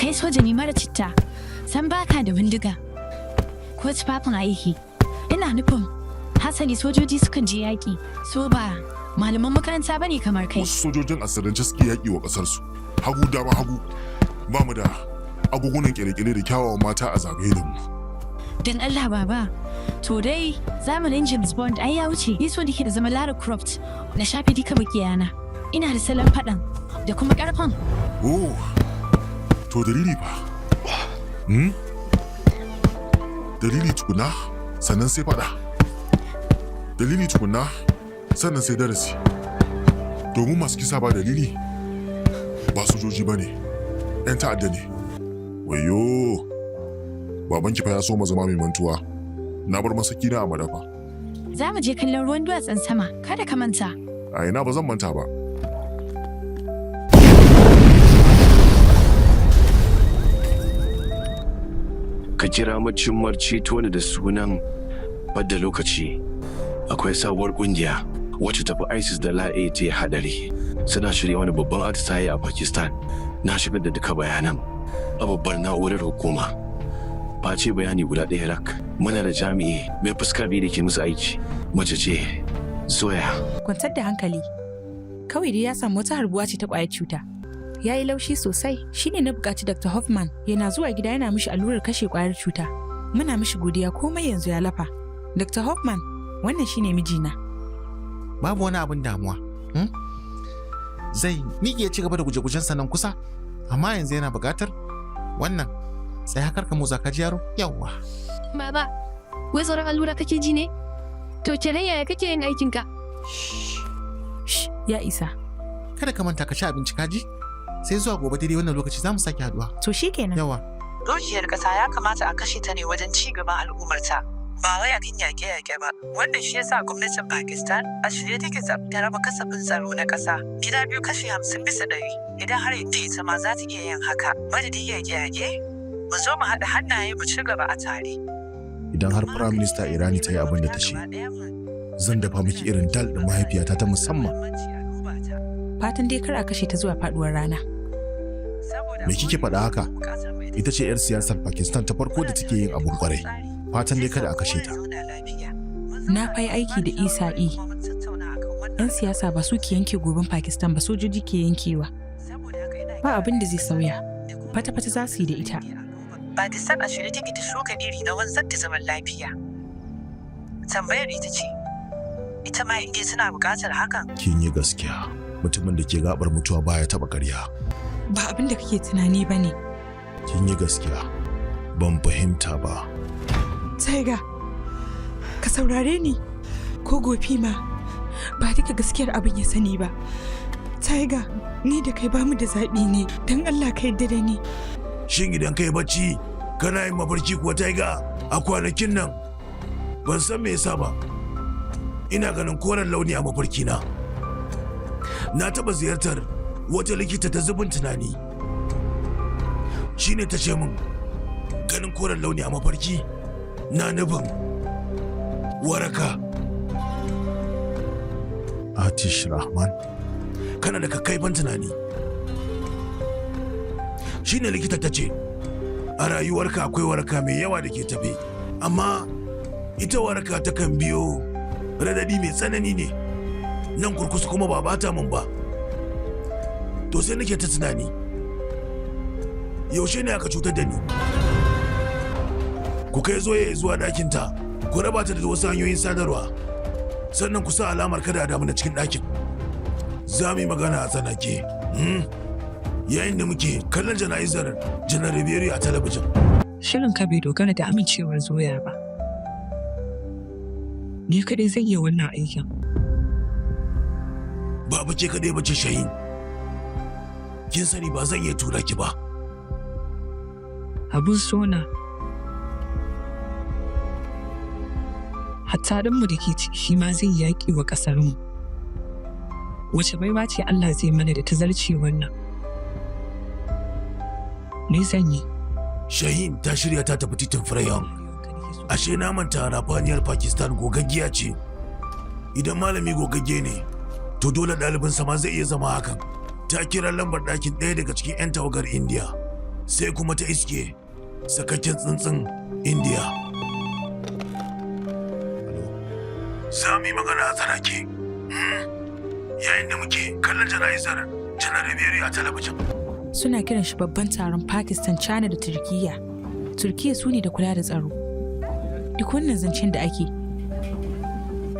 Kai soja ne mara citta, san baka da bindiga ko tufafin aiki. Ina nufin hasali sojoji sukan je yaƙi, so ba malaman makaranta bane kamar kai. Wasu sojojin asirance suke yaƙi wa ƙasarsu. Hagu dama hagu, ba mu da agogunan ƙere-ƙere da kyawawan mata a zagaye da mu. Don Allah baba, to dai zamanin James Bond ai ya wuce. Ni so nake da zama Lara Croft na shafe duka makiyana. Ina da salon faɗan da kuma ƙarfin. Oh, to dalili ba. Dalili tukuna, sannan sai faɗa. Dalili tukuna, sannan sai darasi. Domin masu kisa ba dalili, ba sojoji ba ne, 'yan ta'adda ne. Wayo, babanki fa ya so zama mai mantuwa. Na bar masaki na a madafa. Za mu je kallon ruwan duwatsun sama, kada ka manta. A ina ba zan manta ba. Ka kira macimmar ceto ni da sunan badda lokaci. Akwai sabuwar kungiya wacce tafi ISIS da LAA ta hadari. Suna shirya wani babban atisaye a Pakistan. Na shigar da duka bayanan a babbar na'urar hukuma. Face bayani guda ɗaya rak. Muna da jami'i mai fuska biyu da ke musu aiki. Mace ce Zoya. Kwantar da hankali. Kawai dai ya samu wata harbuwa ce ta ƙwayar cuta. Ya yi laushi sosai, shine na buƙaci Dr. Hoffman yana zuwa gida yana mishi allurar kashe ƙwayar cuta. Muna mishi godiya komai yanzu ya lafa. Dr. Hoffman, wannan shine mijina. Babu wani abin damuwa. Zai miƙe ya ci gaba da guje-gujen sanan kusa, amma yanzu yana buƙatar wannan. Sai hakar ka motsa ka ji yaro? Yawwa. Baba, wai tsoron allura kake ji ne? To kenan yaya kake yin aikinka? Ya isa. Kada ka manta ka ci abinci ka ji? Sai zuwa gobe daidai wannan lokaci za mu sake haduwa. To shi kenan. Yawa. Dukiyar ƙasa ya kamata a kashe ta ne wajen ci gaban al'ummarta. Ba wai akan yaƙe-yaƙe ba. Wannan shi yasa gwamnatin Pakistan a shirye take ta raba kasafin tsaro na ƙasa. Gida biyu kashi 50%. Idan har inda ita ma za ta iya yin haka. Madadin yaƙe-yaƙe, mu zo mu haɗa hannaye mu ci gaba a tare. Idan har Prime Minister Irani ta yi abin da ta ce, zan dafa miki irin dal da mahaifiyata ta musamman. Fatan dai kar a kashe ta zuwa faduwar rana. Me kike faɗa haka? Ita ce 'yar siyasar Pakistan ta farko da take yin abun kwarai. Fatan dai kada a kashe ta. Na fai aiki da Isa'i. 'Yan siyasa ba su ke yanke goben Pakistan ba, sojoji ke yankewa. Ba abin da zai sauya. Fata-fata za su yi da ita. Pakistan a shirye take ta shuka iri na wanzar da zaman lafiya. Tambayar ita ce, ita ma inge suna buƙatar hakan? Kin yi gaskiya. Mutumin da ke gabar mutuwa baya taba ƙarya. Ba abin da kake tunani ba ne. Kin yi gaskiya. Ban fahimta ba. Taiga, ka saurare ni. Ko gofi ma, ba duka gaskiyar abin ya sani ba. Taiga, ni da kai bamu da zaɓi ne, don Allah ka yarda da ni. Shin idan kai bacci, kana yin mafarki kuwa Taiga a kwanakin nan? Ban san me yasa ba. Ina ganin koren launi a mafarkina. Na taɓa ziyartar wata likita ta zubin tunani. Shi ne ta ce min, ganin koren launi a mafarki na nufin waraka. Atish Rahman. Kana da kakkaifan tunani. Shi ne likita ta ce, a rayuwarka akwai waraka mai yawa da ke tafe, amma ita waraka ta kan biyo radadi mai tsanani ne. Nan kurkusa kuma ba bata min ba. To sai nake ta tunani, yaushe ne aka cutar da ni? Ku kai Zoya zuwa ɗakinta, ku raba ta da wasu hanyoyin sadarwa, sannan ku sa alamar kada a damu na cikin ɗakin. Za mu yi magana a tsanake. Yayin da muke kallon jana'izar Janar Riberi a talabijin. Shirin ka bai dogara da amincewar Zoya ba. Ni kaɗai zan iya wannan aikin. Ba bace kaɗai bace Shahin. Kin sani ba zan iya tura ki ba. Abun sona. Hatta ɗanmu da ke ciki shi ma zai yaƙi wa ƙasarmu. Wace baiwa ce Allah zai mana da ta zarce wannan? Me zan yi? Shahin ta shirya ta tafi titin Freyon. Ashe na manta rafaniyar Pakistan gogaggiya ce. Idan malami gogagge ne, to dole ɗalibinsa ma zai iya zama hakan. Ta kira lambar ɗakin ɗaya daga cikin 'yan tawagar India. sai kuma ta iske sakakken tsuntsun India. Za mu yi magana a tsanake. Yayin da muke kallon jana'izar Janar Rabiru a talabijin. Suna kiran shi babban taron Pakistan, China da Turkiyya. Turkiyya su ne da kula da tsaro. Duk wannan zancen da ake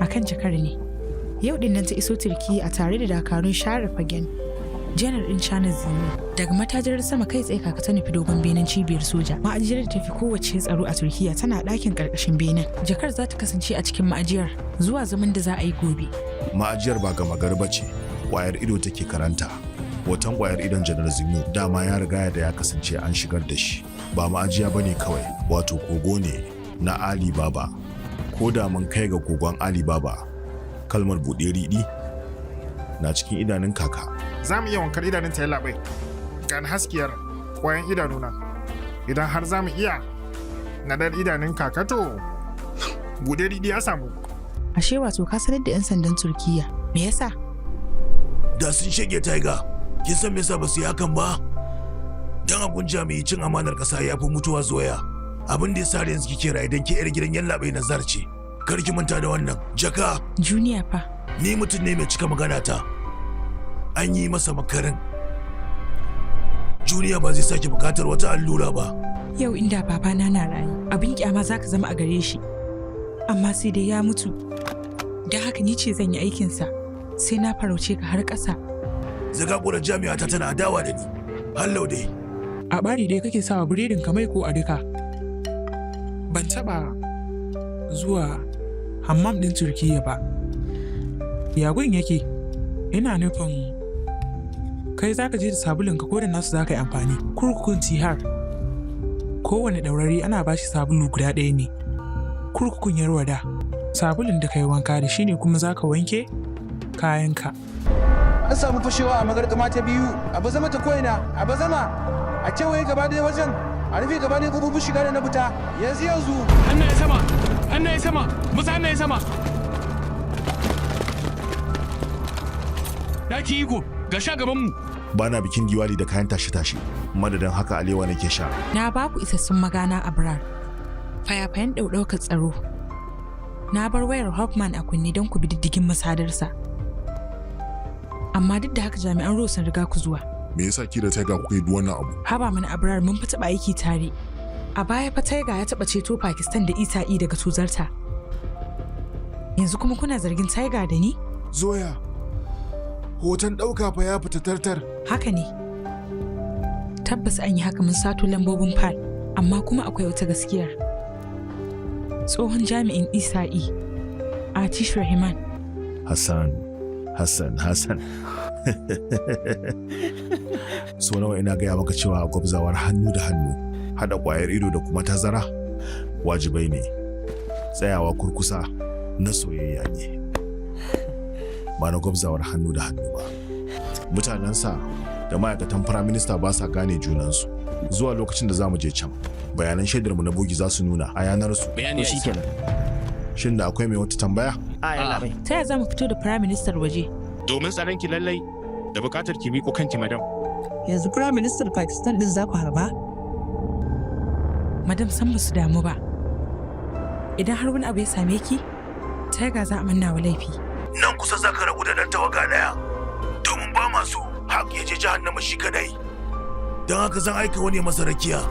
akan jakar ne. Yau din nan ta iso Turkiyya a tare da dakarun share fagen. Janar ɗin China Zini daga matajirar sama kai tsaye kaka ta nufi dogon benen cibiyar soja. Ma'ajiyar da tafi kowace tsaro a Turkiyya tana ɗakin ƙarƙashin benen. Jakar za ta kasance a cikin ma'ajiyar zuwa zaman da za a yi gobe. Ma'ajiyar ba gama garba ce, ƙwayar ido take karanta. Hoton ƙwayar idon Janar Zinu dama ya riga da ya kasance an shigar da shi. Ba ma'ajiya ba ne kawai, wato kogo ne na Ali Baba. Ko da mun kai ga kogon Ali Baba, kalmar buɗe riɗi na cikin idanun kaka. Za mu iya wankar idanun ta labai. Ga haskiyar ƙwayan idanuna. Idan har za mu iya nadar idanun kaka to buɗe riɗi ya samu. Ashe wato ka sanar da 'yan sandan Turkiyya. Me yasa? Da sun shege Tiger. Kin san me yasa ba su yi hakan ba? Dan abun jami'i cin amanar ƙasa ya fi mutuwa zoya. Abin da ya sa yanzu kike rayu dan ke 'yar gidan yallaɓai na zarce. Kar ki manta da wannan. Jaka. Junior fa. Ni mutum ne mai cika magana ta. An yi masa makarin. Junior ba zai sake bukatar wata allura ba. Yau inda babana na rayu, abin kyama zaka zama a gare shi. Amma sai dai ya mutu. Don haka ni ce zan yi aikinsa. Sai na farauce ka har ƙasa. Zagagurar jami'a ta tana adawa da ni. Hallau dai. A ɓari dai kake sawa biredin ka mai ko a duka. Ban taɓa zuwa hammam ɗin Turkiyya ba. Yagun yake, ina nufin kai za ka je da sabulun ka ko da nasu za ka yi amfani. Kurkukun Tihar. Kowane ɗaurari ana ba shi sabulu guda ɗaya ne. Kurkukun Yarwada. Sabulun da ka yi wanka da shi ne kuma za ka wanke kayanka. An samu fashewa a magargama ta biyu, a bazama ta ko'ina, a bazama, a kewaye gaba ɗaya wajen, a rufe gaba ɗaya ƙofofin shiga da na fita, yanzu. Hannaye sama, hannaye sama, musa hannaye sama. Daki iko, ga sha gabanmu. Ba na bikin Diwali da kayan tashe-tashe, madadin haka alewa nake sha. Na ba ku isassun magana a birar. Fayafayen ɗauɗaukar tsaro. Na bar wayar Hoffman a kunne don ku bi diddigin masadarsa. Amma duk da haka jami'an ruwa sun riga ku zuwa. Me yasa ki da Tiger kuka yi wannan abu? Haba mana Abrar mun fi taɓa aiki tare. A baya fa Tiger ya taɓa ceto Pakistan da Isa'i daga tuzarta. Yanzu kuma kuna zargin Tiger da ni? Zoya, hoton ɗauka fa ya fita tartar. Haka ne. Tabbas an yi haka mun sato lambobin fal, amma kuma akwai wata gaskiyar. Tsohon jami'in Isa'i, Atish Rahman. Hassan. So nawa ina gaya maka cewa gwabzawar hannu da hannu, haɗa ƙwayar ido da kuma tazara, wajibai ne. Tsayawa kurkusa na soyayya ne. Ba na gwabzawar hannu da hannu ba. Mutanensa da ma'aikatan firaminista ba sa gane junansu. Zuwa lokacin da za mu je can, bayanan shaidarmu na bogi za su nuna a yanarsu. Bayani shi kenan. Shin da akwai mai wata tambaya? Ta yaya za mu fito da firaministar waje? Domin tsaron ki lallai da bukatar ki miƙo kanki madam. Yanzu firaministan Pakistan din za ku harba? Madam san ba su damu ba. Idan har wani abu ya same ki, ta yaga za a manna wa laifi. Nan kusa za ka rabu da ɗan tawaga ɗaya. Domin ba masu haƙ ya je jahannama shi kadai. Don haka zan aika wani masa rakiya.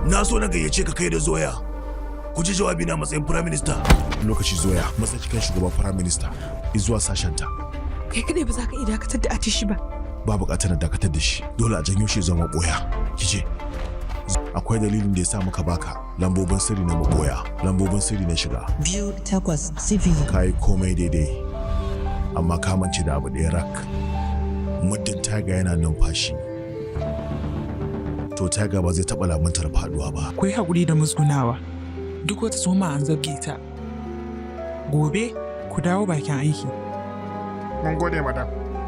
Na so na gayyace ka kai da Zoya. Ku ji jawabi na matsayin firaminista. Lokaci Zoya, matsayi kan shugaban firaminista, zuwa sashenta. Kai kadai ba za ka iya dakatar da Atishi ba. Ba buƙatar na dakatar da shi, dole a janyo shi zama maɓoya. Kije. Akwai dalilin da ya sa muka baka lambobin sirri na maɓoya, lambobin sirri na shiga. 2-8-0. Ka yi komai daidai, amma ka mance da abu ɗaya rak. Muddin Tiger yana numfashi, to Tiger ba zai taɓa lamuntar faɗuwa ba. Akwai haƙuri da musgunawa. Duk wata tsoma an zabge ta. Gobe ku dawo bakin aiki. Mun gode madam.